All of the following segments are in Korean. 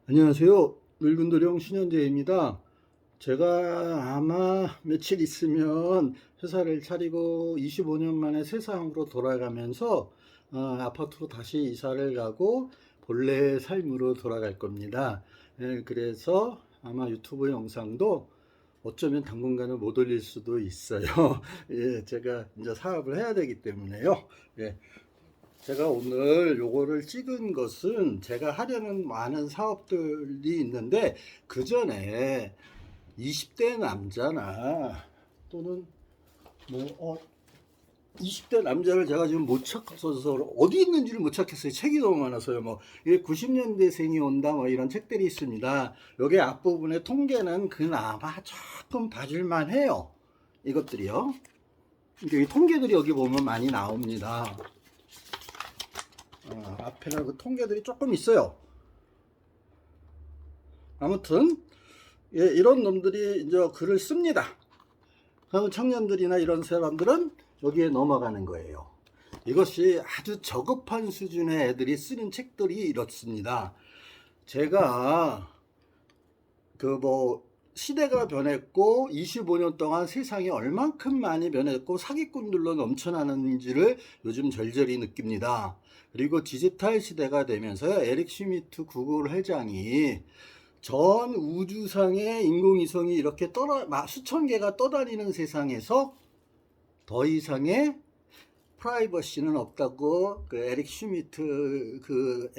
안녕하세요. 늙은 도령 신현재입니다. 제가 아마 며칠 있으면 회사를 차리고 25년 만에 세상으로 돌아가면서 아파트로 다시 이사를 가고 본래의 삶으로 돌아갈 겁니다. 그래서 아마 유튜브 영상도 어쩌면 당분간은 못 올릴 수도 있어요. 예, 제가 이제 사업을 해야 되기 때문에요. 예, 제가 오늘 요거를 찍은 것은 제가 하려는 많은 사업들이 있는데 그 전에 20대 남자나 또는 뭐 20대 남자를 제가 지금 못 찾아서 어디 있는지를 못 찾겠어요. 책이 너무 많아서요. 뭐 이게 90년대생이 온다 뭐 이런 책들이 있습니다. 여기 앞부분에 통계는 그나마 조금 봐줄만 해요. 이것들이요. 이 통계들이 여기 보면 많이 나옵니다. 앞에는 그 통계들이 조금 있어요. 아무튼 예, 이런 놈들이 이제 글을 씁니다. 그럼 청년들이나 이런 사람들은 여기에 넘어가는 거예요. 이것이 아주 저급한 수준의 애들이 쓰는 책들이 이렇습니다. 제가 시대가 변했고 25년 동안 세상이 얼만큼 많이 변했고 사기꾼들로 넘쳐나는지를 요즘 절절히 느낍니다. 그리고 디지털 시대가 되면서 에릭 슈미트 구글 회장이 전 우주상의 인공위성이 이렇게 수천 개가 떠다니는 세상에서 더 이상의 프라이버시는 없다고 그 에릭 슈미트 그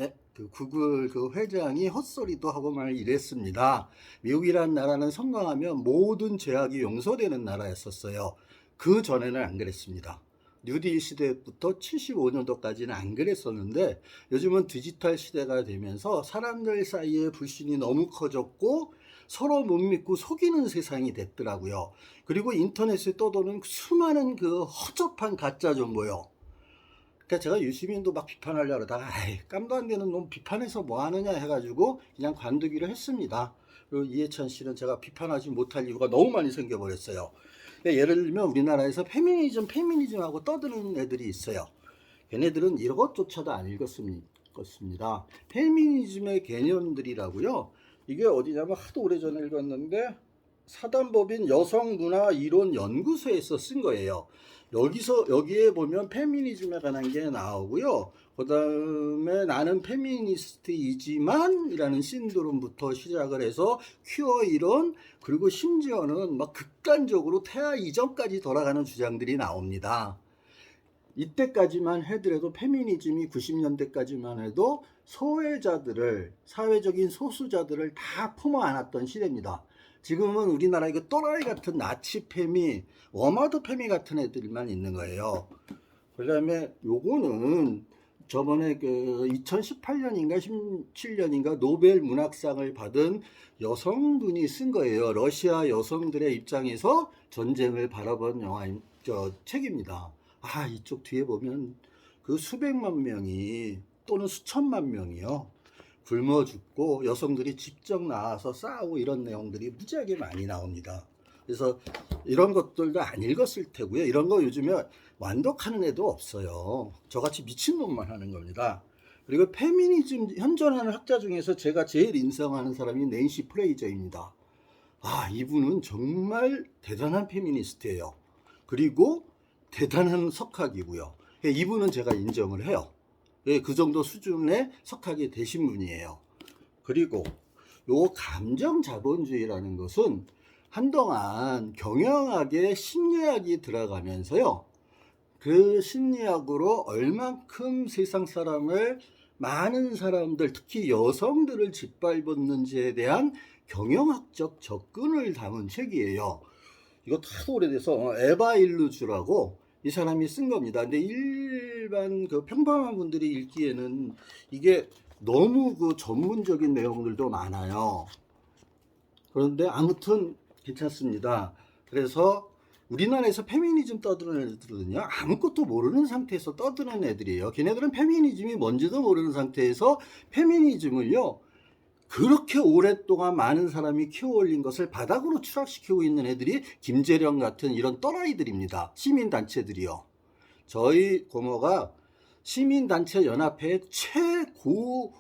구글 그 회장이 헛소리도 하고 말 이랬습니다. 미국이라는 나라는 성공하면 모든 죄악이 용서되는 나라였었어요. 그 전에는 안 그랬습니다. 뉴딜 시대부터 75년도까지는 안 그랬었는데 요즘은 디지털 시대가 되면서 사람들 사이에 불신이 너무 커졌고 서로 못 믿고 속이는 세상이 됐더라고요. 그리고 인터넷에 떠도는 수많은 그 허접한 가짜 정보요. 그러니까 제가 유시민도 막 비판하려고 하다가 깜도 안 되는 놈 비판해서 뭐 하느냐 해가지고 그냥 관두기로 했습니다. 그리고 이해찬 씨는 제가 비판하지 못할 이유가 너무 많이 생겨버렸어요. 그러니까 예를 들면 우리나라에서 페미니즘하고 떠드는 애들이 있어요. 걔네들은 이것조차도 안 읽었습니다. 페미니즘의 개념들이라고요. 이게 어디냐면 하도 오래전에 읽었는데 사단법인 여성문화이론연구소에서 쓴 거예요. 여기에 보면 페미니즘에 관한 게 나오고요. 그 다음에 나는 페미니스트이지만 이라는 신드롬부터 시작을 해서 퀴어 이론, 그리고 심지어는 막 극단적으로 태아 이전까지 돌아가는 주장들이 나옵니다. 이때까지만 해더라도 페미니즘이 90년대까지만 해도 사회적인 소수자들을 다 품어 안았던 시대입니다. 지금은 우리나라 이거 또라이 같은 나치 페미, 워마드 페미 같은 애들만 있는 거예요. 그 다음에 요거는 저번에 그 2018년인가 17년인가 노벨 문학상을 받은 여성분이 쓴 거예요. 러시아 여성들의 입장에서 전쟁을 바라본 책입니다. 이쪽 뒤에 보면 그 수백만 명이 또는 수천만 명이요. 굶어 죽고 여성들이 직접 나와서 싸우고 이런 내용들이 무지하게 많이 나옵니다. 그래서 이런 것들도 안 읽었을 테고요. 이런 거 요즘에 완독하는 애도 없어요. 저같이 미친놈만 하는 겁니다. 그리고 페미니즘 현존하는 학자 중에서 제가 제일 인정하는 사람이 낸시 프레이저입니다. 이분은 정말 대단한 페미니스트예요. 그리고 대단한 석학이고요. 이분은 제가 인정을 해요. 그 정도 수준의 석학이 되신 분이에요. 그리고 요 감정 자본주의라는 것은 한동안 경영학에 심리학이 들어가면서요. 그 심리학으로 얼만큼 세상 사람을 많은 사람들, 특히 여성들을 짓밟았는지에 대한 경영학적 접근을 담은 책이에요. 이거 다도 오래돼서 에바 일루즈라고 이 사람이 쓴 겁니다. 근데 일반 그 평범한 분들이 읽기에는 이게 너무 그 전문적인 내용들도 많아요. 그런데 아무튼 괜찮습니다. 그래서 우리나라에서 페미니즘 떠드는 애들은요, 아무것도 모르는 상태에서 떠드는 애들이에요. 걔네들은 페미니즘이 뭔지도 모르는 상태에서 페미니즘을요, 그렇게 오랫동안 많은 사람이 키워올린 것을 바닥으로 추락시키고 있는 애들이 김재령 같은 이런 또라이들입니다. 시민단체들이요. 저희 고모가 시민단체 연합회 최고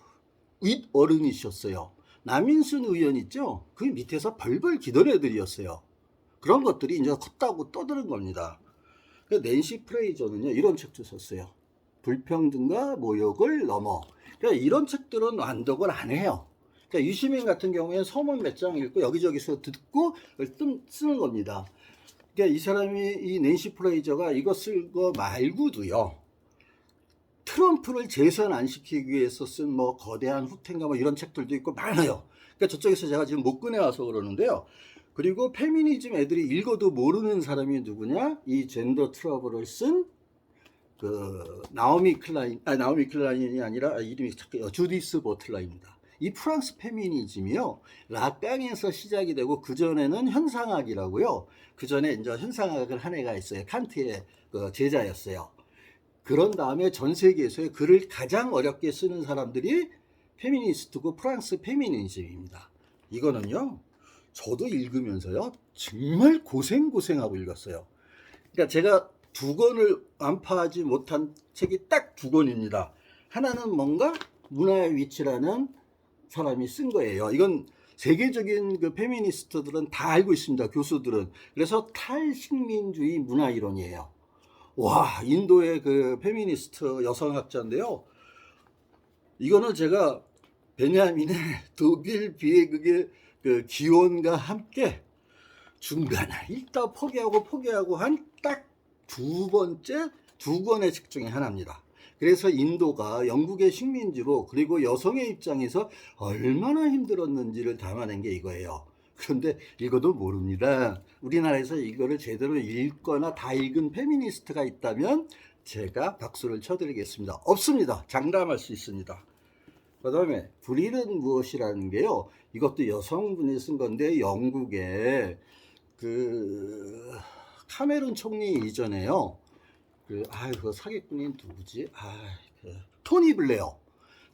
윗 어른이셨어요. 남인순 의원 있죠? 그 밑에서 벌벌 기던 애들이었어요. 그런 것들이 이제 컸다고 떠드는 겁니다. 낸시 프레이저는요, 이런 책도 썼어요. 불평등과 모욕을 넘어. 그러니까 이런 책들은 완독을 안 해요. 그러니까 유시민 같은 경우에는 서문 몇 장 읽고 여기저기서 듣고 쓰는 겁니다. 그러니까 이 사람이, 이 낸시 프레이저가 이거 쓸 거 말고도요, 트럼프를 재선 안 시키기 위해서 쓴 뭐 거대한 후퇴인가 뭐 이런 책들도 있고 많아요. 그러니까 저쪽에서 제가 지금 못 꺼내와서 그러는데요. 그리고 페미니즘 애들이 읽어도 모르는 사람이 누구냐? 이 젠더 트러블을 쓴 그 나오미 클라인이 아니라 이름이 주디스 버틀러입니다. 이 프랑스 페미니즘이요, 라깡에서 시작이 되고 그 전에는 현상학이라고요. 그 전에 이제 현상학을 한 애가 있어요. 칸트의 그 제자였어요. 그런 다음에 전 세계에서의 글을 가장 어렵게 쓰는 사람들이 페미니스트고 프랑스 페미니즘입니다. 이거는요, 저도 읽으면서요, 정말 고생하고 읽었어요. 그러니까 제가 두 권을 완파하지 못한 책이 딱 두 권입니다. 하나는 뭔가 문화의 위치라는 사람이 쓴 거예요. 이건 세계적인 그 페미니스트들은 다 알고 있습니다. 교수들은. 그래서 탈식민주의 문화이론이에요. 와, 인도의 그 페미니스트 여성학자인데요. 이거는 제가 베냐민의 독일 비회극의 그 기원과 함께 중간에 읽다 포기하고 한 딱 두 번째 두 권의 책 중에 하나입니다. 그래서 인도가 영국의 식민지로, 그리고 여성의 입장에서 얼마나 힘들었는지를 담아낸 게 이거예요. 그런데 읽어도 모릅니다. 우리나라에서 이거를 제대로 읽거나 다 읽은 페미니스트가 있다면 제가 박수를 쳐드리겠습니다. 없습니다. 장담할 수 있습니다. 그 다음에 불의는 무엇이라는 게요, 이것도 여성분이 쓴 건데, 영국의 그 카메론 총리 이전에요, 그 사기꾼이 누구지?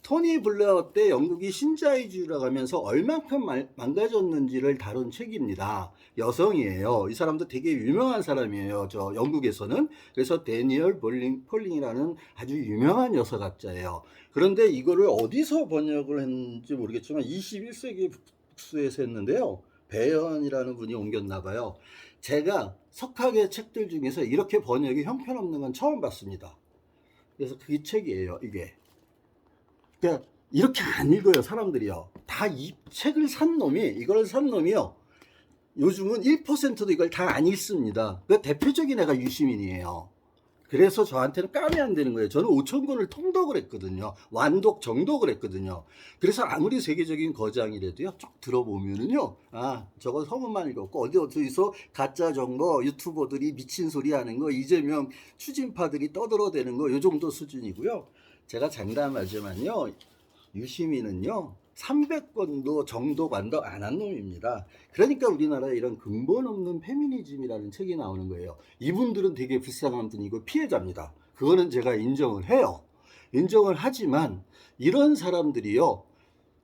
토니 블레어 때 영국이 신자유주의라고 하면서 얼만큼 망가졌는지를 다룬 책입니다. 여성이에요. 이 사람도 되게 유명한 사람이에요. 저 영국에서는. 그래서 데니얼 폴링이라는 아주 유명한 여성학자예요. 그런데 이거를 어디서 번역을 했는지 모르겠지만 21세기 북스에서 했는데요, 배연이라는 분이 옮겼나 봐요. 제가 석학의 책들 중에서 이렇게 번역이 형편없는 건 처음 봤습니다. 그래서 그 책이에요, 이게. 그러니까 이렇게 안 읽어요, 사람들이요. 다 이 책을 이걸 산 놈이요, 요즘은 1%도 이걸 다 안 읽습니다. 그 대표적인 애가 유시민이에요. 그래서 저한테는 깜이 안 되는 거예요. 저는 5,000권을 통독을 했거든요. 완독, 정독을 했거든요. 그래서 아무리 세계적인 거장이라도요, 쭉 들어보면은요, 저거 서문만 읽었고, 어디서 가짜 정보, 유튜버들이 미친 소리 하는 거, 이재명 추진파들이 떠들어대는 거, 요 정도 수준이고요. 제가 장담하지만요, 유시민은요, 300권도 정독 완독 안 한 놈입니다. 그러니까 우리나라에 이런 근본 없는 페미니즘이라는 책이 나오는 거예요. 이분들은 되게 불쌍한 분이고 피해자입니다. 그거는 제가 인정을 해요. 인정을 하지만 이런 사람들이요,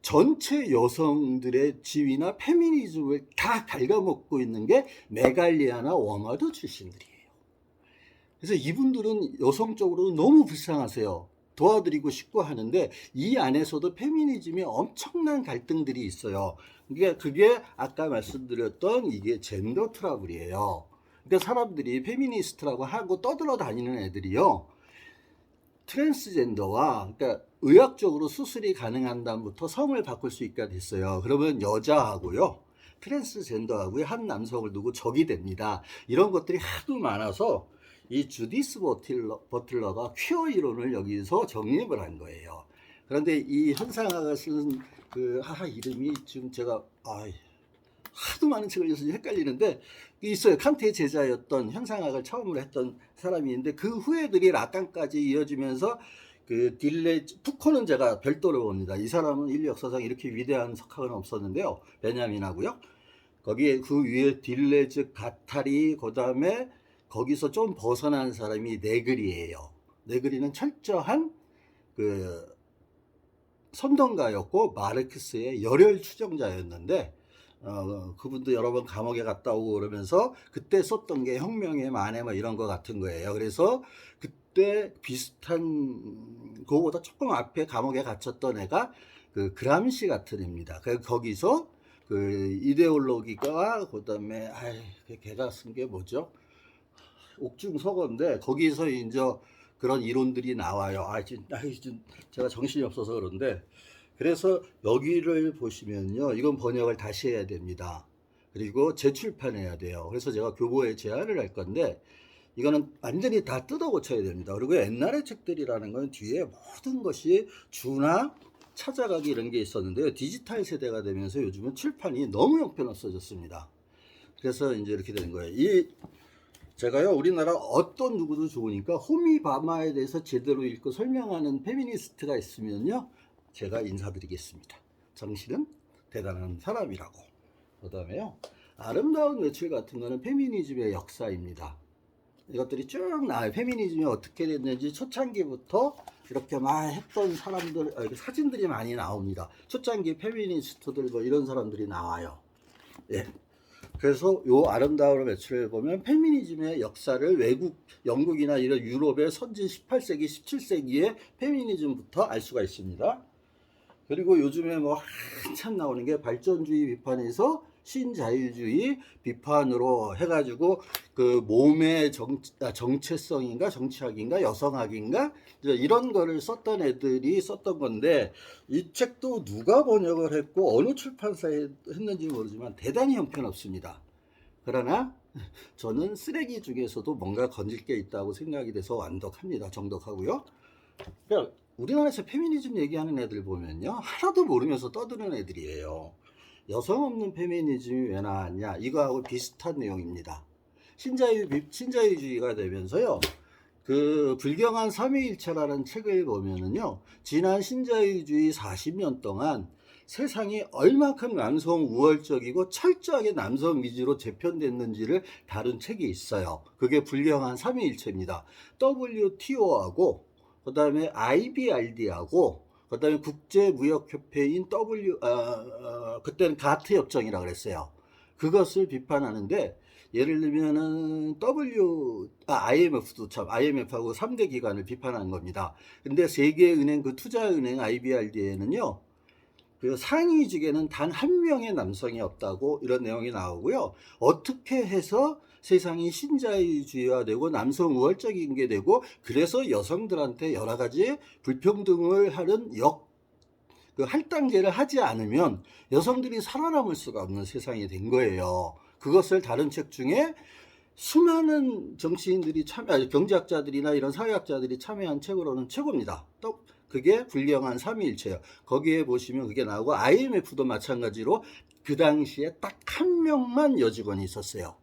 전체 여성들의 지위나 페미니즘을 다 갉아먹고 있는 게 메갈리아나 워마드 출신들이에요. 그래서 이분들은 여성적으로 너무 불쌍하세요. 도와드리고 싶고 하는데, 이 안에서도 페미니즘이 엄청난 갈등들이 있어요. 그게 아까 말씀드렸던 이게 젠더 트러블이에요. 그러니까 사람들이 페미니스트라고 하고 떠들어 다니는 애들이요, 트랜스젠더와, 그러니까 의학적으로 수술이 가능한 다음부터 성을 바꿀 수 있게 됐어요. 그러면 여자하고요, 트랜스젠더하고요, 한 남성을 두고 적이 됩니다. 이런 것들이 하도 많아서 이 주디스 버틀러가 퀴어 이론을 여기서 정립을 한 거예요. 그런데 이 현상학을 쓴 그 이름이 지금 제가 하도 많은 책을 읽어서 헷갈리는데, 있어요. 칸트의 제자였던, 현상학을 처음으로 했던 사람이 있는데, 그 후예들이 라칸까지 이어지면서 그 푸코는 제가 별도로 봅니다. 이 사람은 인류 역사상 이렇게 위대한 석학은 없었는데요, 베냐민하고요. 거기에 그 위에 딜레즈, 가타리, 그 다음에 거기서 좀 벗어난 사람이 네그리예요. 네그리는 철저한 그 선동가였고 마르크스의 열혈 추종자였는데, 그분도 여러 번 감옥에 갔다 오고 그러면서 그때 썼던 게 혁명의 만해 뭐 이런 거 같은 거예요. 그래서 그때 비슷한 그거보다 조금 앞에 감옥에 갇혔던 애가 그 그람시 같은 애입니다. 거기서 그 이데올로기가 그다음에 걔가 쓴 게 뭐죠? 옥중서거인데 거기서 이제 그런 이론들이 나와요. 지금 제가 정신이 없어서 그런데 그래서 여기를 보시면요, 이건 번역을 다시 해야 됩니다. 그리고 재출판해야 돼요. 그래서 제가 교보에 제안을 할 건데 이거는 완전히 다 뜯어 고쳐야 됩니다. 그리고 옛날의 책들이라는 건 뒤에 모든 것이 주나 찾아가기 이런 게 있었는데요. 디지털 세대가 되면서 요즘은 칠판이 너무 형편없어졌습니다. 그래서 이제 이렇게 되는 거예요. 제가요, 우리나라 어떤 누구도 좋으니까 호미바마에 대해서 제대로 읽고 설명하는 페미니스트가 있으면요, 제가 인사드리겠습니다. 정신은 대단한 사람이라고. 그 다음에요, 아름다운 외출 같은 거는 페미니즘의 역사입니다. 이것들이 쭉 나와요. 페미니즘이 어떻게 됐는지 초창기부터 이렇게 막 했던 사람들, 사진들이 많이 나옵니다. 초창기 페미니스트들 뭐 이런 사람들이 나와요. 예. 그래서 요 아름다운 외출을 보면 페미니즘의 역사를 외국, 영국이나 이런 유럽의 선진 18세기, 17세기의 페미니즘부터 알 수가 있습니다. 그리고 요즘에 뭐 한참 나오는 게 발전주의 비판에서 신자유주의 비판으로 해가지고 그 몸의 정체성인가 정치학인가 여성학인가 이런 거를 썼던 애들이 썼던 건데, 이 책도 누가 번역을 했고 어느 출판사에 했는지 모르지만 대단히 형편없습니다. 그러나 저는 쓰레기 중에서도 뭔가 건질 게 있다고 생각이 돼서 완독합니다. 정독하고요. 그러니까 우리나라에서 페미니즘 얘기하는 애들 보면요, 하나도 모르면서 떠드는 애들이에요. 여성 없는 페미니즘이 왜 나왔냐, 이거하고 비슷한 내용입니다. 신자유주의가 되면서요, 그 불경한 삼위일체라는 책을 보면은요, 지난 신자유주의 40년 동안 세상이 얼마큼 남성 우월적이고 철저하게 남성 위주로 재편됐는지를 다룬 책이 있어요. 그게 불경한 삼위일체입니다. WTO하고 그 다음에 IBRD하고 그 다음에 국제무역협회인 그때는 가트 협정이라고 그랬어요. 그것을 비판하는데, 예를 들면은 IMF도 IMF하고 3대 기관을 비판한 겁니다. 근데 세계은행 그 투자은행 IBRD에는요, 그 상위직에는 단 한 명의 남성이 없다고 이런 내용이 나오고요. 어떻게 해서 세상이 신자유주의화되고 남성 우월적인 게 되고, 그래서 여성들한테 여러 가지 불평등을 하는 그 할당제를 하지 않으면 여성들이 살아남을 수가 없는 세상이 된 거예요. 그것을 다른 책 중에 수많은 정치인들이 경제학자들이나 이런 사회학자들이 참여한 책으로는 최고입니다. 또 그게 불경한 삼위일체예요. 거기에 보시면 그게 나오고, IMF도 마찬가지로 그 당시에 딱 한 명만 여직원이 있었어요.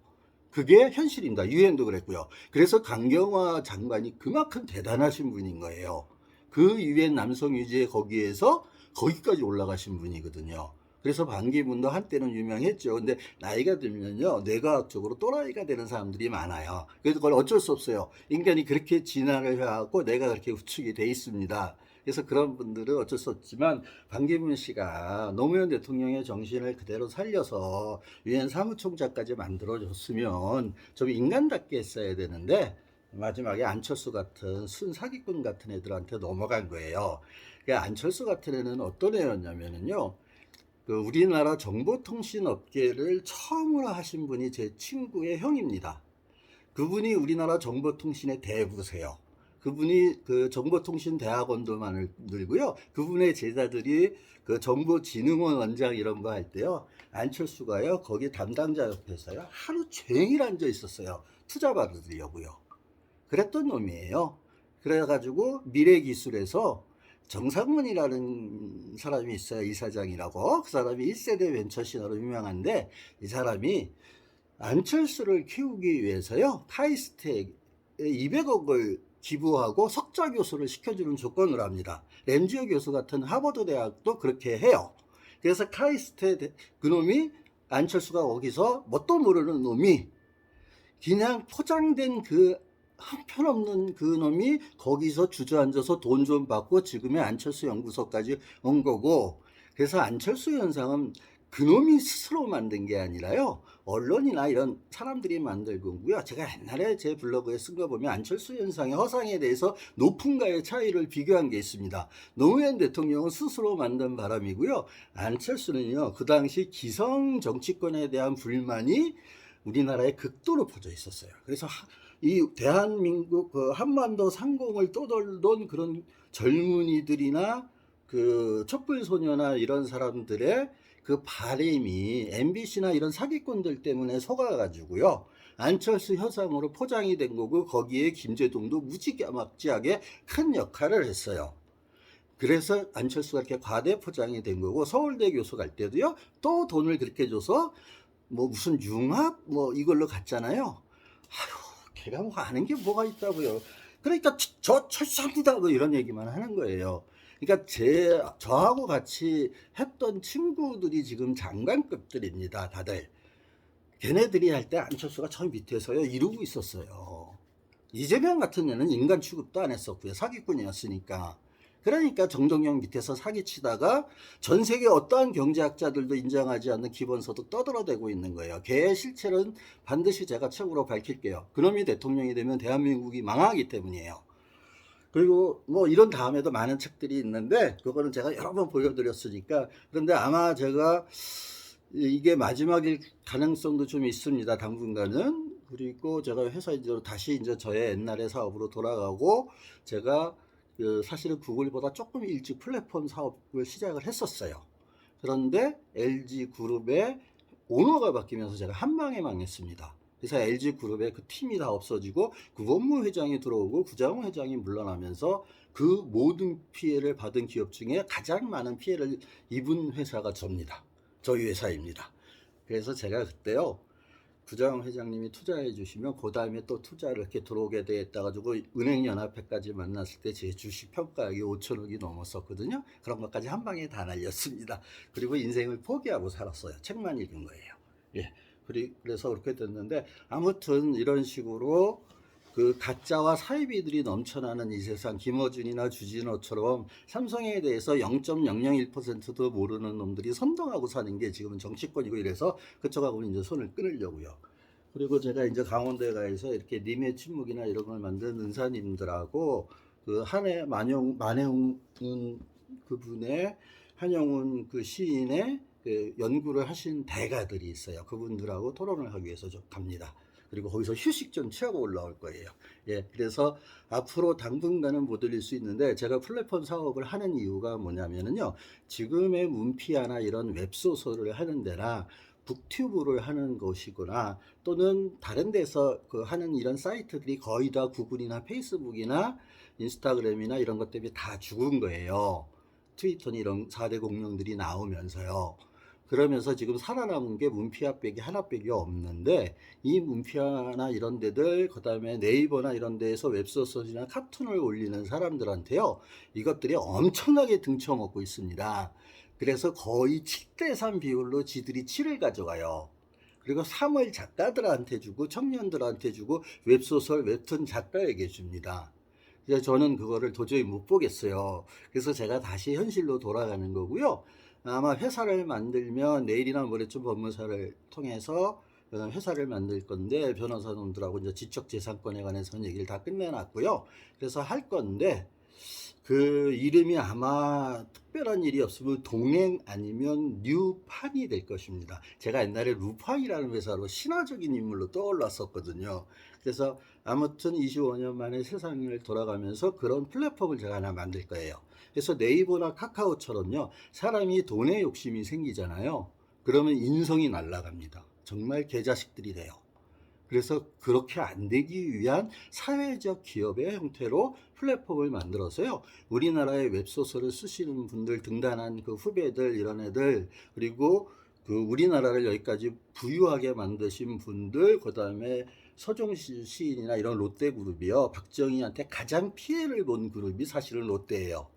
그게 현실입니다. 유엔도 그랬고요. 그래서 강경화 장관이 그만큼 대단하신 분인 거예요. 그 유엔 남성 위주의 거기에서 거기까지 올라가신 분이거든요. 그래서 반기문도 한때는 유명했죠. 근데 나이가 들면요, 뇌과학적으로 또라이가 되는 사람들이 많아요. 그래서 그걸 어쩔 수 없어요. 인간이 그렇게 진화를 해갖고 뇌가 그렇게 구축이 돼 있습니다. 그래서 그런 분들은 어쩔 수 없지만, 반기문 씨가 노무현 대통령의 정신을 그대로 살려서 유엔 사무총장까지 만들어줬으면 좀 인간답게 했어야 되는데, 마지막에 안철수 같은 순사기꾼 같은 애들한테 넘어간 거예요. 그러니까 안철수 같은 애는 어떤 애였냐면요, 그 우리나라 정보통신 업계를 처음으로 하신 분이 제 친구의 형입니다. 그분이 우리나라 정보통신의 대부세요. 그분이 그 정보통신대학원도 만들고요. 그분의 제자들이 그 정보진흥원 원장 이런 거 할 때요, 안철수가요, 거기 담당자 옆에서요, 하루 종일 앉아 있었어요. 투자 받으려고요. 그랬던 놈이에요. 그래가지고 미래기술에서 정상문이라는 사람이 있어요. 이사장이라고. 그 사람이 1세대 벤처신으로 유명한데, 이 사람이 안철수를 키우기 위해서요, 카이스트에 200억을 기부하고 석좌 교수를 시켜주는 조건으로 합니다. 램지어 교수 같은 하버드 대학도 그렇게 해요. 그래서 카이스트에 그놈이, 안철수가 거기서 뭣도 모르는 놈이 그냥 포장된 그 형편없는 그 놈이 거기서 주저앉아서 돈 좀 받고 지금의 안철수 연구소까지 온 거고, 그래서 안철수 현상은 그놈이 스스로 만든 게 아니라요. 언론이나 이런 사람들이 만든 거고요. 제가 옛날에 제 블로그에 쓴 거 보면 안철수 현상의 허상에 대해서 높음과의 차이를 비교한 게 있습니다. 노무현 대통령은 스스로 만든 바람이고요. 안철수는요. 그 당시 기성 정치권에 대한 불만이 우리나라에 극도로 퍼져 있었어요. 그래서 이 대한민국 그 한반도 상공을 떠돌던 그런 젊은이들이나 그 촛불소녀나 이런 사람들의 그 바램이 MBC나 이런 사기꾼들 때문에 속아가지고요. 안철수 현상으로 포장이 된 거고 거기에 김제동도 무지막지하게 큰 역할을 했어요. 그래서 안철수가 이렇게 과대 포장이 된 거고 서울대 교수 갈 때도요. 또 돈을 그렇게 줘서 뭐 무슨 융합 뭐 이걸로 갔잖아요. 아휴, 걔가 뭐 아는 게 뭐가 있다고요. 그러니까 저 철수합니다 뭐 이런 얘기만 하는 거예요. 그러니까 저하고 같이 했던 친구들이 지금 장관급들입니다, 다들. 걔네들이 할 때 안철수가 저 밑에서요, 이러고 있었어요. 이재명 같은 애는 인간 취급도 안 했었고요, 사기꾼이었으니까. 그러니까 정동영 밑에서 사기치다가 전 세계 어떠한 경제학자들도 인정하지 않는 기본소득 떠들어대고 있는 거예요. 걔의 실체는 반드시 제가 책으로 밝힐게요. 그놈이 대통령이 되면 대한민국이 망하기 때문이에요. 그리고 뭐 이런 다음에도 많은 책들이 있는데 그거는 제가 여러 번 보여드렸으니까. 그런데 아마 제가 이게 마지막일 가능성도 좀 있습니다, 당분간은. 그리고 제가 회사 이제 다시 이제 저의 옛날의 사업으로 돌아가고, 제가 그 사실은 구글보다 조금 일찍 플랫폼 사업을 시작을 했었어요. 그런데 LG그룹의 오너가 바뀌면서 제가 한 방에 망했습니다. 그래서 LG그룹의 그 팀이 다 없어지고 구본무 회장이 들어오고 구자웅 회장이 물러나면서 그 모든 피해를 받은 기업 중에 가장 많은 피해를 입은 회사가 저희 회사입니다. 그래서 제가 그때요, 구자웅 회장님이 투자해 주시면 그 다음에 또 투자를 이렇게 들어오게 되겠다 가지고 은행연합회까지 만났을 때 제 주식 평가액이 5천억이 넘었었거든요. 그런 것까지 한 방에 다 날렸습니다. 그리고 인생을 포기하고 살았어요. 책만 읽은 거예요. 예. 그래서 그렇게 됐는데, 아무튼 이런 식으로 그 가짜와 사이비들이 넘쳐나는 이 세상, 김어준이나 주진호처럼 삼성에 대해서 0.001%도 모르는 놈들이 선동하고 사는 게 지금은 정치권이고, 이래서 그쪽하고는 이제 손을 끊으려고요. 그리고 제가 이제 강원도에 가서 이렇게 님의 침묵이나 이런 걸 만든 은사님들하고 그 만해웅 그분의, 한영훈 그 시인의 그 연구를 하신 대가들이 있어요. 그분들하고 토론을 하기 위해서 좀 갑니다. 그리고 거기서 휴식 좀 취하고 올라올 거예요. 예, 그래서 앞으로 당분간은 못 올릴 수 있는데, 제가 플랫폼 사업을 하는 이유가 뭐냐면요, 지금의 문피아나 이런 웹소설을 하는 데나 북튜브를 하는 것이거나 또는 다른 데서 그 하는 이런 사이트들이 거의 다 구글이나 페이스북이나 인스타그램이나 이런 것 때문에 다 죽은 거예요. 트위터나 이런 4대 공룡들이 나오면서요. 그러면서 지금 살아남은 게 문피아 빼기 하나밖에 없는데, 이 문피아나 이런 데들, 그 다음에 네이버나 이런 데에서 웹소설이나 카툰을 올리는 사람들한테요, 이것들이 엄청나게 등쳐먹고 있습니다. 그래서 거의 7대3 비율로 지들이 7을 가져가요. 그리고 3을 작가들한테 주고 청년들한테 주고 웹소설 웹툰 작가에게 줍니다. 그래서 저는 그거를 도저히 못 보겠어요. 그래서 제가 다시 현실로 돌아가는 거고요. 아마 회사를 만들면 내일이나 모레쯤 법무사를 통해서 회사를 만들 건데, 변호사님들하고 이제 지적재산권에 관해서는 얘기를 다 끝내놨고요. 그래서 할 건데, 그 이름이 아마 특별한 일이 없으면 동행 아니면 뉴판이 될 것입니다. 제가 옛날에 루팡이라는 회사로 신화적인 인물로 떠올랐었거든요. 그래서 아무튼 25년 만에 세상을 돌아가면서 그런 플랫폼을 제가 하나 만들 거예요. 그래서 네이버나 카카오처럼요, 사람이 돈에 욕심이 생기잖아요. 그러면 인성이 날아갑니다. 정말 개자식들이 돼요. 그래서 그렇게 안 되기 위한 사회적 기업의 형태로 플랫폼을 만들어서요, 우리나라의 웹소설을 쓰시는 분들, 등단한 그 후배들, 이런 애들, 그리고 그 우리나라를 여기까지 부유하게 만드신 분들, 그 다음에 서종실 시인이나 이런 롯데그룹이요, 박정희한테 가장 피해를 본 그룹이 사실은 롯데예요.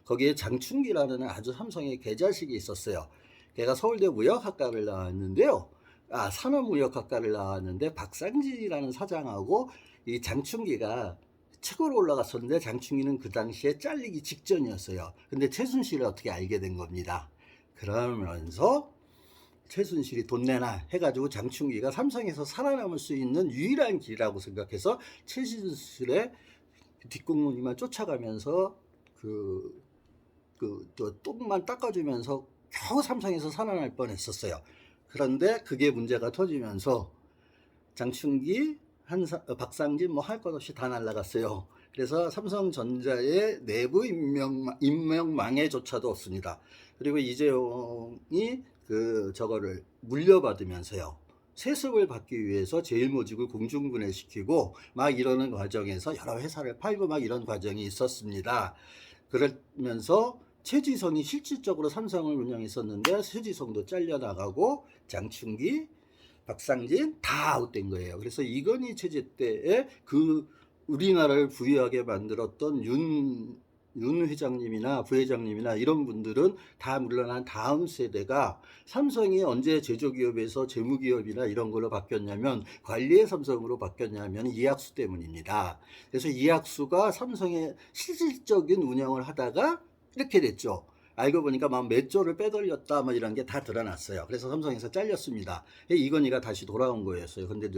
거기에 장충기라는 아주 삼성의 개자식이 있었어요. 걔가 서울대 무역학과를 나왔는데요, 산업무역학과를 나왔는데, 박상진이라는 사장하고 이 장충기가 최고로 올라갔었는데, 장충기는 그 당시에 잘리기 직전이었어요. 근데 최순실을 어떻게 알게 된 겁니다. 그러면서 최순실이 돈 내나 해가지고 장충기가 삼성에서 살아남을 수 있는 유일한 길이라고 생각해서 최순실의 뒷공무니만 쫓아가면서 또 똥만 닦아주면서 겨우 삼성에서 살아날 뻔했었어요. 그런데 그게 문제가 터지면서 장충기, 박상진 뭐 할 것 없이 다 날라갔어요. 그래서 삼성전자의 내부 임명망해조차도 없습니다. 그리고 이재용이 저거를 물려받으면서요. 세습을 받기 위해서 제일모직을 공중분해시키고 막 이러는 과정에서 여러 회사를 팔고 막 이런 과정이 있었습니다. 그러면서 최지성이 실질적으로 삼성을 운영했었는데 최지성도 잘려나가고 장충기, 박상진 다 아웃된 거예요. 그래서 이건희 체제 때에 우리나라를 부유하게 만들었던 윤 회장님이나 부회장님이나 이런 분들은 다 물러난 다음 세대가 삼성이 언제 제조기업에서 재무기업이나 이런 걸로 바뀌었냐면 관리의 삼성으로 바뀌었냐면 이학수 때문입니다. 그래서 이학수가 삼성의 실질적인 운영을 하다가 이렇게 됐죠. 알고 보니까 막 몇 조를 빼돌렸다 뭐 이런 게 다 드러났어요. 그래서 삼성에서 잘렸습니다. 이건희가 다시 돌아온 거였어요. 근데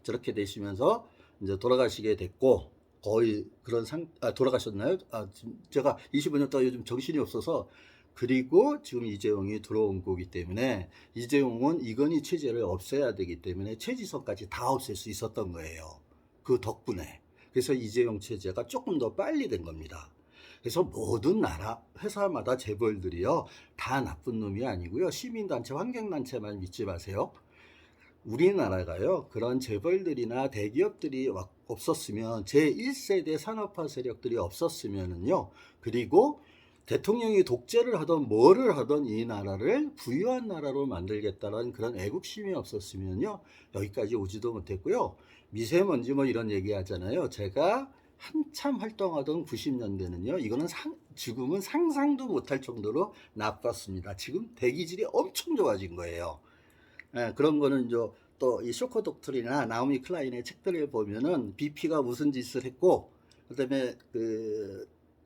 저렇게 되시면서 이제 돌아가시게 됐고 거의 그런 돌아가셨나요? 제가 25년 동안 요즘 정신이 없어서. 그리고 지금 이재용이 들어온 거기 때문에 이재용은 이건희 체제를 없애야 되기 때문에 최지성까지 다 없앨 수 있었던 거예요. 그 덕분에. 그래서 이재용 체제가 조금 더 빨리 된 겁니다. 그래서 모든 나라 회사마다 재벌들이요 다 나쁜 놈이 아니고요, 시민단체 환경단체만 믿지 마세요. 우리나라가요 그런 재벌들이나 대기업들이 없었으면, 제1세대 산업화 세력들이 없었으면은요, 그리고 대통령이 독재를 하던 뭐를 하던 이 나라를 부유한 나라로 만들겠다는 그런 애국심이 없었으면요 여기까지 오지도 못했고요. 미세먼지 뭐 이런 얘기 하잖아요. 제가 한참 활동하던 90년대는요 이거는 지금은 상상도 못할 정도로 나빴습니다. 지금 대기질이 엄청 좋아진 거예요. 그런 거는 또 이 쇼커 독트리나 나오미 클라인의 책들을 보면은 BP가 무슨 짓을 했고, 그다음에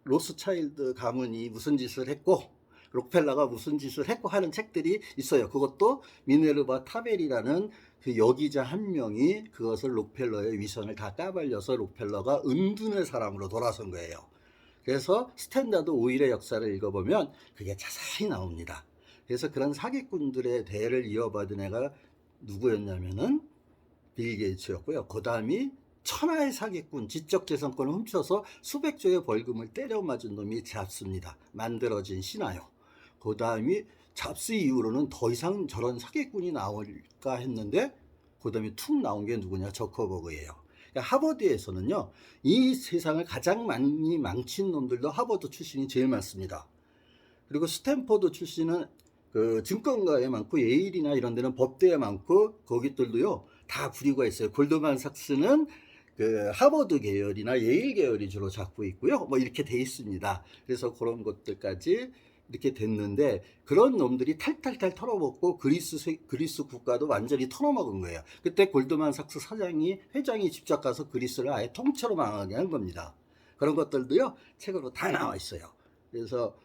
로스차일드 가문이 무슨 짓을 했고, 록펠러가 무슨 짓을 했고 하는 책들이 있어요. 그것도 미네르바 타벨이라는 그 여기자 한 명이 그것을 록펠러의 위선을 다 까발려서 록펠러가 은둔의 사람으로 돌아선 거예요. 그래서 스탠다드 오일의 역사를 읽어보면 그게 자세히 나옵니다. 그래서 그런 사기꾼들의 대를 이어받은 애가 누구였냐면은 빌 게이츠였고요. 그 다음이 천하의 사기꾼, 지적재산권을 훔쳐서 수백 조의 벌금을 때려 맞은 놈이 잡스입니다. 만들어진 신하요. 그 다음이 잡스 이후로는 더 이상 저런 사기꾼이 나올까 했는데 그 다음에 툭 나온 게 누구냐? 저커버그예요. 그러니까 하버드에서는요 이 세상을 가장 많이 망친 놈들도 하버드 출신이 제일 많습니다. 그리고 스탠퍼드 출신은 증권가에 많고, 예일이나 이런 데는 법대에 많고, 거기들도요 다 부류가 있어요. 골드만삭스는 하버드 계열이나 예일 계열이 주로 잡고 있고요. 뭐 이렇게 돼 있습니다. 그래서 그런 것들까지 이렇게 됐는데, 그런 놈들이 탈탈탈 털어먹고 그리스 국가도 완전히 털어먹은 거예요. 그때 골드만삭스 회장이 직접 가서 그리스를 아예 통째로 망하게 한 겁니다. 그런 것들도요 책으로 다 나와 있어요. 그래서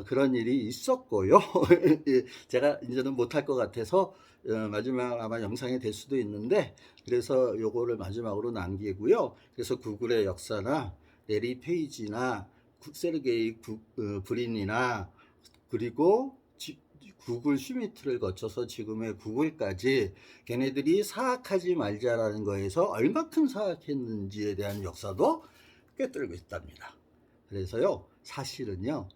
그런 일이 있었고요. 제가 이제는 못할 것 같아서 마지막 아마 영상이 될 수도 있는데, 그래서 요거를 마지막으로 남기고요. 그래서 구글의 역사나 레리 페이지나 세르게이 브린이나 그리고 구글 슈미트를 거쳐서 지금의 구글까지 걔네들이 사악하지 말자라는 거에서 얼마큼 사악했는지에 대한 역사도 꿰뚫고 있답니다. 그래서요 사실은요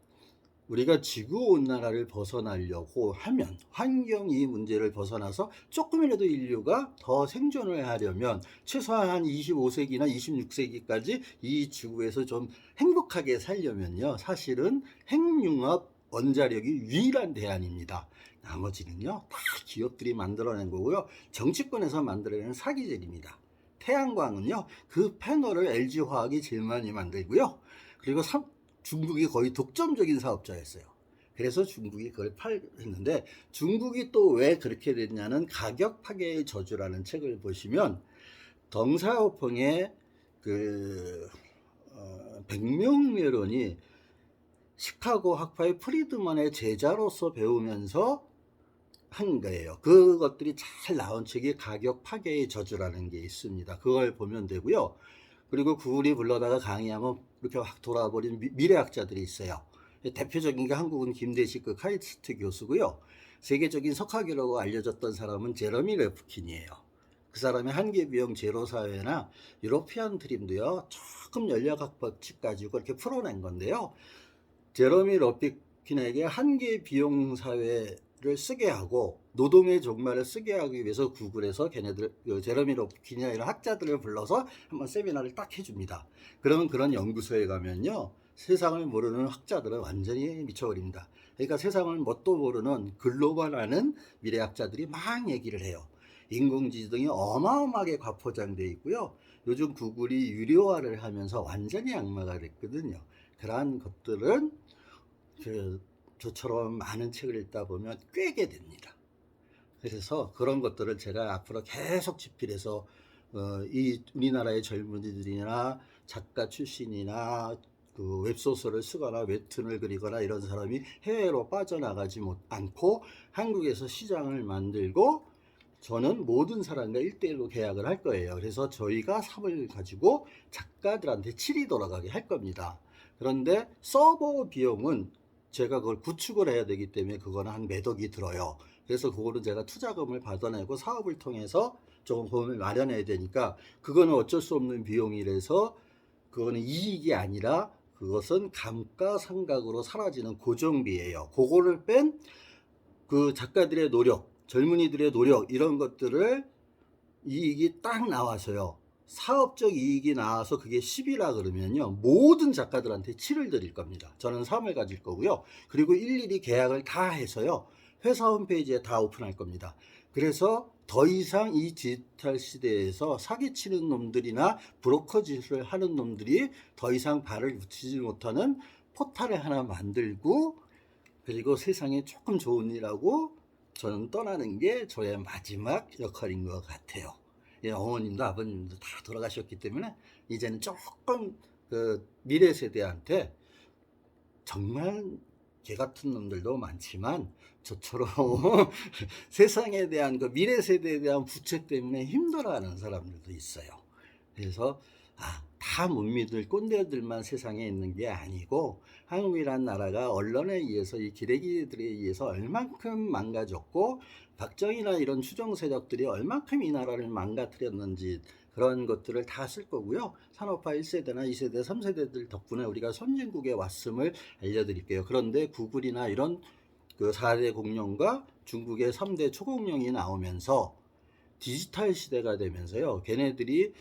우리가 지구온난화를 벗어나려고 하면, 환경 이 문제를 벗어나서 조금이라도 인류가 더 생존을 하려면 최소한 한 25세기나 26세기까지 이 지구에서 좀 행복하게 살려면요 사실은 핵융합 원자력이 유일한 대안입니다. 나머지는요 다 기업들이 만들어낸 거고요, 정치권에서 만들어낸 사기질입니다. 태양광은요 그 패널을 LG화학이 제일 많이 만들고요, 그리고 중국이 거의 독점적인 사업자였어요. 그래서 중국이 그걸 팔았는데, 중국이 또 왜 그렇게 됐냐는 가격 파괴의 저주라는 책을 보시면 덩샤오펑의 백명렬원이 시카고 학파의 프리드먼의 제자로서 배우면서 한 거예요. 그것들이 잘 나온 책이 가격 파괴의 저주라는 게 있습니다. 그걸 보면 되고요. 그리고 구글이 불러다가 강의하면 이렇게 확 돌아버린 미래학자들이 있어요. 대표적인 게 한국은 김대식 그 카이스트 교수고요. 세계적인 석학이라고 알려졌던 사람은 제러미 레프킨이에요. 그 사람이 한계비용 제로 사회나 유로피안 드림도요, 조금 연력학 법칙 가지고 이렇게 풀어낸 건데요. 제러미 레프킨에게 한계비용 사회를 쓰게 하고 노동의 종말을 쓰게 하기 위해서 구글에서 걔네들 제러미 레프킨이나 이런 학자들을 불러서 한번 세미나를 딱 해줍니다. 그러면 그런 연구소에 가면요, 세상을 모르는 학자들은 완전히 미쳐버립니다. 그러니까 세상을 뭣도 모르는 글로벌하는 미래학자들이 막 얘기를 해요. 인공지능이 어마어마하게 과포장되어 있고요. 요즘 구글이 유료화를 하면서 완전히 악마가 됐거든요. 그러한 것들은 저처럼 많은 책을 읽다 보면 꿰게 됩니다. 그래서 그런 것들을 제가 앞으로 계속 집필해서 이 우리나라의 젊은이들이나 작가 출신이나 그 웹소설을 쓰거나 웹툰을 그리거나 이런 사람이 해외로 빠져나가지 않고 한국에서 시장을 만들고, 저는 모든 사람과 1대1로 계약을 할 거예요. 그래서 저희가 삽을 가지고 작가들한테 칠이 돌아가게 할 겁니다. 그런데 서버 비용은 제가 그걸 구축을 해야 되기 때문에 그거는 한 몇 억이 들어요. 그래서 그거는 제가 투자금을 받아내고 사업을 통해서 조금 돈을 마련해야 되니까 그거는 어쩔 수 없는 비용이라서 그거는 이익이 아니라 그것은 감가상각으로 사라지는 고정비예요. 그거를 뺀 그 작가들의 노력, 젊은이들의 노력, 이런 것들을 이익이 딱 나와서요, 사업적 이익이 나와서 그게 10이라 그러면요, 모든 작가들한테 7을 드릴 겁니다. 저는 3을 가질 거고요. 그리고 일일이 계약을 다 해서요, 회사 홈페이지에 다 오픈할 겁니다. 그래서 더 이상 이 디지털 시대에서 사기치는 놈들이나 브로커 짓을 하는 놈들이 더 이상 발을 붙이지 못하는 포탈을 하나 만들고, 그리고 세상에 조금 좋은 일하고 저는 떠나는 게 저의 마지막 역할인 것 같아요. 예, 어머님도 아버님도 다 돌아가셨기 때문에 이제는 조금 그 미래 세대한테, 정말 개 같은 놈들도 많지만 저처럼 세상에 대한 그 미래 세대에 대한 부채 때문에 힘들어하는 사람들도 있어요. 그래서 다 못 믿을 꼰대들만 세상에 있는 게 아니고, 한국이란 나라가 언론에 의해서 이 기레기들에 의해서 얼만큼 망가졌고, 박정희나 이런 추종 세력들이 얼만큼 이 나라를 망가뜨렸는지 그런 것들을 다 쓸 거고요. 산업화 1세대나 2세대, 3세대들 덕분에 우리가 선진국에 왔음을 알려드릴게요. 그런데 구글이나 이런 그 4대 공룡과 중국의 3대 초공룡이 나오면서 디지털 시대가 되면서요, 걔네들이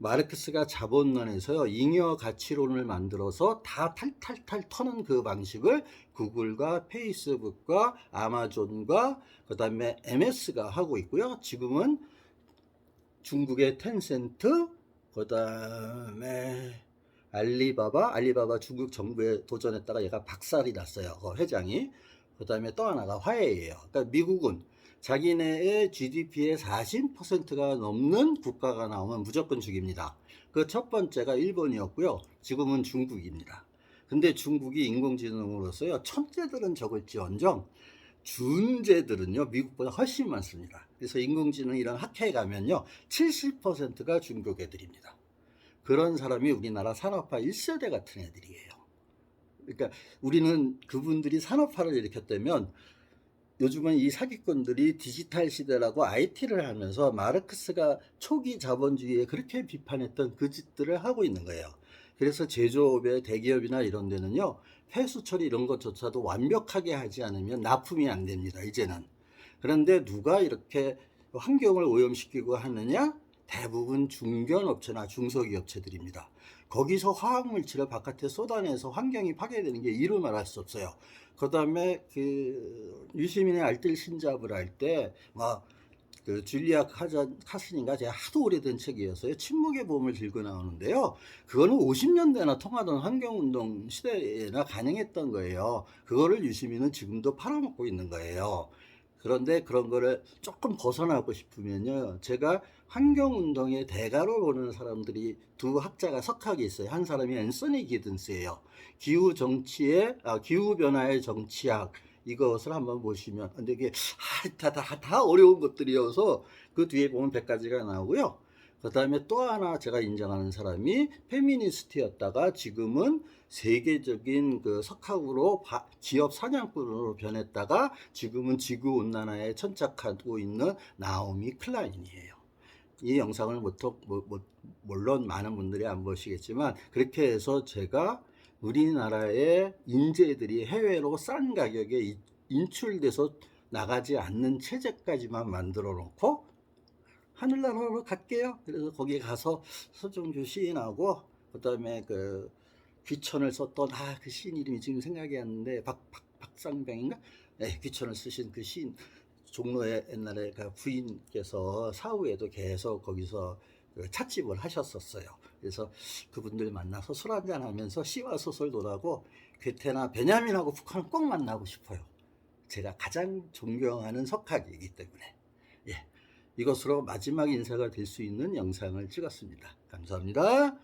마르크스가 자본론에서요, 잉여 가치론을 만들어서 다 탈탈탈 터는 그 방식을 구글과 페이스북과 아마존과 그 다음에 MS가 하고 있고요. 지금은 중국의 텐센트, 그 다음에 알리바바 중국 정부에 도전했다가 얘가 박살이 났어요. 그 회장이. 그 다음에 또 하나가 화해예요. 그러니까 미국은 자기네의 GDP의 40%가 넘는 국가가 나오면 무조건 죽입니다. 그 첫 번째가 일본이었고요. 지금은 중국입니다. 근데 중국이 인공지능으로서요, 천재들은 적을지언정 준재들은요, 미국보다 훨씬 많습니다. 그래서 인공지능 이런 학회에 가면요, 70%가 중국 애들입니다. 그런 사람이 우리나라 산업화 1세대 같은 애들이에요. 그러니까 우리는 그분들이 산업화를 일으켰다면, 요즘은 이 사기꾼들이 디지털 시대라고 IT를 하면서 마르크스가 초기 자본주의에 그렇게 비판했던 그 짓들을 하고 있는 거예요. 그래서 제조업의 대기업이나 이런 데는요, 회수 처리 이런 것조차도 완벽하게 하지 않으면 납품이 안 됩니다, 이제는. 그런데 누가 이렇게 환경을 오염시키고 하느냐? 대부분 중견업체나 중소기업체들입니다. 거기서 화학물질을 바깥에 쏟아내서 환경이 파괴되는 게 이루 말할 수 없어요. 그 다음에 그 유시민의 알뜰 신잡을 할 때 그 줄리아 카슨인가, 제가 하도 오래된 책이어서요, 침묵의 봄을 들고 나오는데요, 그거는 50년대나 통하던 환경운동 시대에나 가능했던 거예요. 그거를 유시민은 지금도 팔아먹고 있는 거예요. 그런데 그런 거를 조금 벗어나고 싶으면요, 제가 환경운동의 대가로 보는 사람들이 두 학자가 석학이 있어요. 한 사람이 앤서니 기든스예요. 기후변화의 정치학, 이것을 한번 보시면, 근데 이게 다 어려운 것들이어서 그 뒤에 보면 100가지가 나오고요. 그 다음에 또 하나 제가 인정하는 사람이 페미니스트였다가 지금은 세계적인 그 석학으로 기업 사냥꾼으로 변했다가 지금은 지구온난화에 천착하고 있는 나오미 클라인이에요. 이 영상을 물론 많은 분들이 안 보시겠지만, 그렇게 해서 제가 우리나라의 인재들이 해외로 싼 가격에 인출돼서 나가지 않는 체제까지만 만들어 놓고 하늘나라로 갈게요. 그래서 거기 가서 서정주 시인하고 그다음에 그 귀천을 썼던 그 시인 이름이 지금 생각이 안 나는데 박상병인가? 네, 귀천을 쓰신 그 시인, 종로에 옛날에 그 부인께서 사후에도 계속 거기서 그 찻집을 하셨었어요. 그래서 그분들 만나서 술 한잔 하면서 시와 소설도라고 괴테나 베냐민하고 북한을 꼭 만나고 싶어요. 제가 가장 존경하는 석학이기 때문에. 예, 이것으로 마지막 인사가 될 수 있는 영상을 찍었습니다. 감사합니다.